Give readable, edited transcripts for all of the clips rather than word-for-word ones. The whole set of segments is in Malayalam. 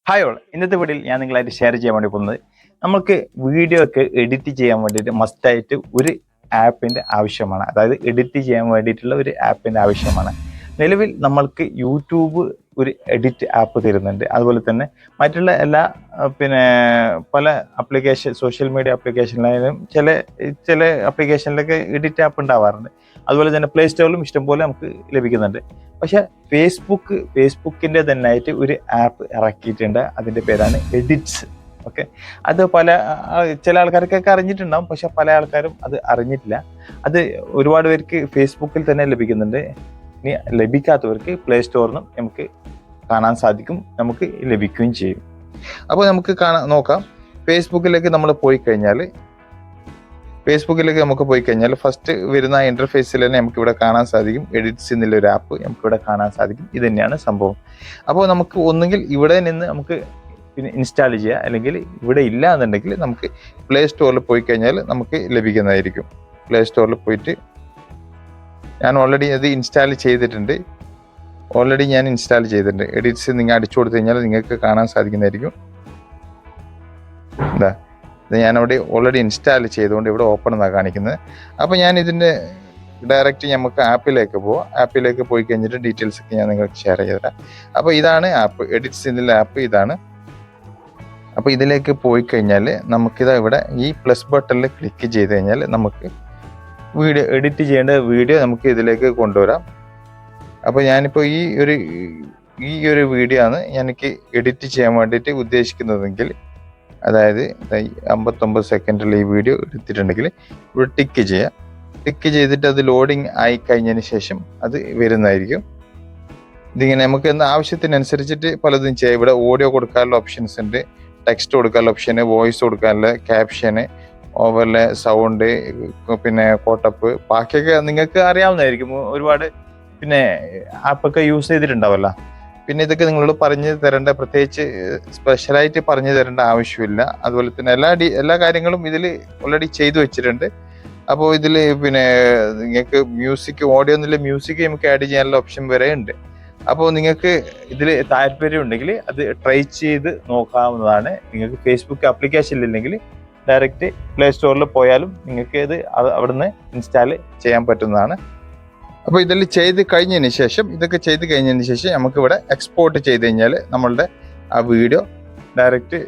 ഹായ് ഓൾ, ഇന്നത്തെ വീഡിയോയിൽ ഞാൻ നിങ്ങളായിട്ട് ഷെയർ ചെയ്യാൻ വേണ്ടി പോകുന്നത് നമുക്ക് വീഡിയോ ഒക്കെ എഡിറ്റ് ചെയ്യാൻ വേണ്ടിയിട്ട് മസ്റ്റായിട്ട് ഒരു ആപ്പിൻ്റെ ആവശ്യമാണ്. അതായത് എഡിറ്റ് ചെയ്യാൻ വേണ്ടിയിട്ടുള്ള ഒരു ആപ്പിൻ്റെ ആവശ്യമാണ്. നിലവിൽ നമ്മൾക്ക് യൂട്യൂബ് ഒരു എഡിറ്റ് ആപ്പ് തരുന്നുണ്ട്. അതുപോലെ തന്നെ മറ്റുള്ള എല്ലാ പല ആപ്ലിക്കേഷൻ സോഷ്യൽ മീഡിയ ആപ്ലിക്കേഷനിലായാലും ചില ആപ്ലിക്കേഷനിലൊക്കെ എഡിറ്റ് ആപ്പ് ഉണ്ടാവാറുണ്ട്. അതുപോലെ തന്നെ പ്ലേ സ്റ്റോറിലും ഇഷ്ടംപോലെ നമുക്ക് ലഭിക്കുന്നുണ്ട്. പക്ഷെ ഫേസ്ബുക്കിൻ്റെ തന്നെ ആയിട്ട് ഒരു ആപ്പ് ഇറക്കിയിട്ടുണ്ട്. അതിൻ്റെ പേരാണ് എഡിറ്റ്സ്. ഓക്കെ, അത് ചില ആൾക്കാർക്കൊക്കെ അറിഞ്ഞിട്ടുണ്ടാവും, പക്ഷെ പല ആൾക്കാരും അത് അറിഞ്ഞിട്ടില്ല. അത് ഒരുപാട് പേർക്ക് ഫേസ്ബുക്കിൽ തന്നെ ലഭിക്കുന്നുണ്ട്. ഇനി ലഭിക്കാത്തവർക്ക് പ്ലേ സ്റ്റോറിനും നമുക്ക് കാണാൻ സാധിക്കും, നമുക്ക് ലഭിക്കുകയും ചെയ്യും. അപ്പോൾ നമുക്ക് നോക്കാം. ഫേസ്ബുക്കിലേക്ക് നമുക്ക് പോയി കഴിഞ്ഞാൽ ഫസ്റ്റ് വരുന്ന ഇന്റർഫേസിൽ തന്നെ നമുക്ക് ഇവിടെ കാണാൻ സാധിക്കും എഡിറ്റ്സ് എന്നുള്ള ഒരു ആപ്പ് നമുക്ക് ഇവിടെ കാണാൻ സാധിക്കും. ഇത് തന്നെയാണ് സംഭവം. അപ്പോൾ നമുക്ക് ഒന്നുകിൽ ഇവിടെ നിന്ന് നമുക്ക് ഇൻസ്റ്റാൾ ചെയ്യുക, അല്ലെങ്കിൽ ഇവിടെ ഇല്ല എന്നുണ്ടെങ്കിൽ നമുക്ക് പ്ലേ സ്റ്റോറിൽ പോയി കഴിഞ്ഞാൽ നമുക്ക് ലഭിക്കുന്നതായിരിക്കും. പ്ലേ സ്റ്റോറിൽ പോയിട്ട് ഞാൻ ഓൾറെഡി അത് ഇൻസ്റ്റാൾ ചെയ്തിട്ടുണ്ട്. എഡിറ്റ്സ് നിങ്ങൾ അടിച്ചു കൊടുത്തു കഴിഞ്ഞാൽ നിങ്ങൾക്ക് കാണാൻ സാധിക്കുന്നതായിരിക്കും. എന്താ, ഞാനവിടെ ഓൾറെഡി ഇൻസ്റ്റാൾ ചെയ്തുകൊണ്ട് ഇവിടെ ഓപ്പൺ എന്നാണ് കാണിക്കുന്നത്. അപ്പോൾ ഞാൻ ഇതിൻ്റെ ഡയറക്റ്റ് നമുക്ക് ആപ്പിലേക്ക് പോയി കഴിഞ്ഞിട്ട് ഡീറ്റെയിൽസ് ഒക്കെ ഞാൻ നിങ്ങൾക്ക് ഷെയർ ചെയ്തുതരാം. അപ്പോൾ ഇതാണ് ആപ്പ്, എഡിറ്റ്സ് എന്നുള്ള ആപ്പ് ഇതാണ്. അപ്പോൾ ഇതിലേക്ക് പോയി കഴിഞ്ഞാൽ നമുക്കിതാ ഇവിടെ ഈ പ്ലസ് ബട്ടണിൽ ക്ലിക്ക് ചെയ്ത് കഴിഞ്ഞാൽ നമുക്ക് എഡിറ്റ് ചെയ്യേണ്ട വീഡിയോ നമുക്ക് ഇതിലേക്ക് കൊണ്ടുവരാം. അപ്പോൾ ഞാനിപ്പോൾ ഈ ഒരു വീഡിയോ ആണ് എനിക്ക് എഡിറ്റ് ചെയ്യാൻ വേണ്ടിയിട്ട് ഉദ്ദേശിക്കുന്നതെങ്കിൽ, അതായത് 59 സെക്കൻഡിൽ ഈ വീഡിയോ എടുത്തിട്ടുണ്ടെങ്കിൽ ഇവിടെ ടിക്ക് ചെയ്തിട്ട് അത് ലോഡിങ് ആയി കഴിഞ്ഞതിന് ശേഷം അത് വരുന്നതായിരിക്കും. ഇതിങ്ങനെ നമുക്ക് ആവശ്യത്തിനനുസരിച്ചിട്ട് പലതും ചെയ്യാം. ഇവിടെ ഓഡിയോ കൊടുക്കാനുള്ള ഓപ്ഷൻസ് ഉണ്ട്, ടെക്സ്റ്റ് കൊടുക്കാനുള്ള ഓപ്ഷന്, വോയിസ് കൊടുക്കാനുള്ള ക്യാപ്ഷന്, ഓവർലേ, സൗണ്ട്, കോട്ടപ്പ്, ബാക്കിയൊക്കെ നിങ്ങൾക്ക് അറിയാവുന്നതായിരിക്കും. ഒരുപാട് ആപ്പൊക്കെ യൂസ് ചെയ്തിട്ടുണ്ടാവല്ലോ. ഇതൊക്കെ നിങ്ങളോട് പറഞ്ഞു തരേണ്ട, പ്രത്യേകിച്ച് സ്പെഷ്യലായിട്ട് പറഞ്ഞു തരേണ്ട ആവശ്യമില്ല. അതുപോലെ തന്നെ എല്ലാ കാര്യങ്ങളും ഇതിൽ ഓൾറെഡി ചെയ്തു വെച്ചിട്ടുണ്ട്. അപ്പോൾ ഇതിൽ നിങ്ങൾക്ക് ഓഡിയോ എന്നുള്ള മ്യൂസിക് നമുക്ക് ആഡ് ചെയ്യാനുള്ള ഓപ്ഷൻ വരെ ഉണ്ട്. അപ്പോൾ നിങ്ങൾക്ക് ഇതിൽ താല്പര്യം ഉണ്ടെങ്കിൽ അത് ട്രൈ ചെയ്ത് നോക്കാവുന്നതാണ്. നിങ്ങൾക്ക് ഫേസ്ബുക്ക് ആപ്ലിക്കേഷനിലില്ലെങ്കിൽ ഡയറക്റ്റ് പ്ലേ സ്റ്റോറിൽ പോയാലും നിങ്ങൾക്ക് ഇത് അവിടുന്ന് ഇൻസ്റ്റാൾ ചെയ്യാൻ പറ്റുന്നതാണ്. അപ്പോൾ ഇതൊക്കെ ചെയ്ത് കഴിഞ്ഞതിന് ശേഷം നമുക്കിവിടെ എക്സ്പോർട്ട് ചെയ്ത് കഴിഞ്ഞാൽ നമ്മളുടെ ആ വീഡിയോ ഡയറക്റ്റ്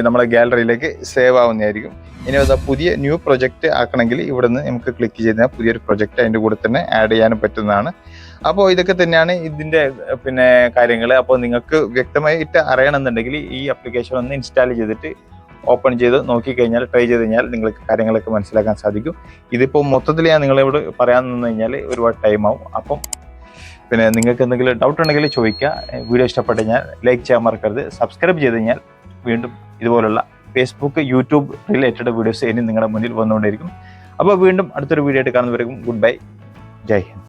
നമ്മളെ ഗാലറിയിലേക്ക് സേവ് ആവുന്നതായിരിക്കും. ഇനി അത് പുതിയ ന്യൂ പ്രൊജക്റ്റ് ആക്കണമെങ്കിൽ ഇവിടെ നിന്ന് നമുക്ക് ക്ലിക്ക് ചെയ്താൽ പുതിയൊരു പ്രൊജക്റ്റ് അതിൻ്റെ കൂടെ തന്നെ ആഡ് ചെയ്യാനും പറ്റുന്നതാണ്. അപ്പോൾ ഇതൊക്കെ തന്നെയാണ് ഇതിൻ്റെ കാര്യങ്ങൾ. അപ്പോൾ നിങ്ങൾക്ക് വ്യക്തമായിട്ട് അറിയണമെന്നുണ്ടെങ്കിൽ ഈ ആപ്ലിക്കേഷൻ ഒന്ന് ഇൻസ്റ്റാൾ ചെയ്തിട്ട് ഓപ്പൺ ചെയ്ത് നോക്കിക്കഴിഞ്ഞാൽ, ട്രൈ ചെയ്ത് കഴിഞ്ഞാൽ നിങ്ങൾക്ക് കാര്യങ്ങളൊക്കെ മനസ്സിലാക്കാൻ സാധിക്കും. ഇതിപ്പോൾ മൊത്തത്തിൽ ഞാൻ നിങ്ങളോട് പറയാൻ നിന്ന് കഴിഞ്ഞാൽ ഒരുപാട് ടൈമാവും. അപ്പം നിങ്ങൾക്ക് എന്തെങ്കിലും ഡൗട്ട് ഉണ്ടെങ്കിൽ ചോദിക്കുക. വീഡിയോ ഇഷ്ടപ്പെട്ട് കഴിഞ്ഞാൽ ലൈക്ക് ചെയ്യാൻ മറക്കരുത്. സബ്സ്ക്രൈബ് ചെയ്ത് കഴിഞ്ഞാൽ വീണ്ടും ഇതുപോലുള്ള ഫേസ്ബുക്ക്, യൂട്യൂബ് റിലേറ്റഡ് വീഡിയോസ് ഇനി നിങ്ങളുടെ മുന്നിൽ വന്നുകൊണ്ടിരിക്കും. അപ്പോൾ വീണ്ടും അടുത്തൊരു വീഡിയോ ആയിട്ട് കാണുന്നവരെയും ഗുഡ് ബൈ, ജയ് ഹിന്ദ്.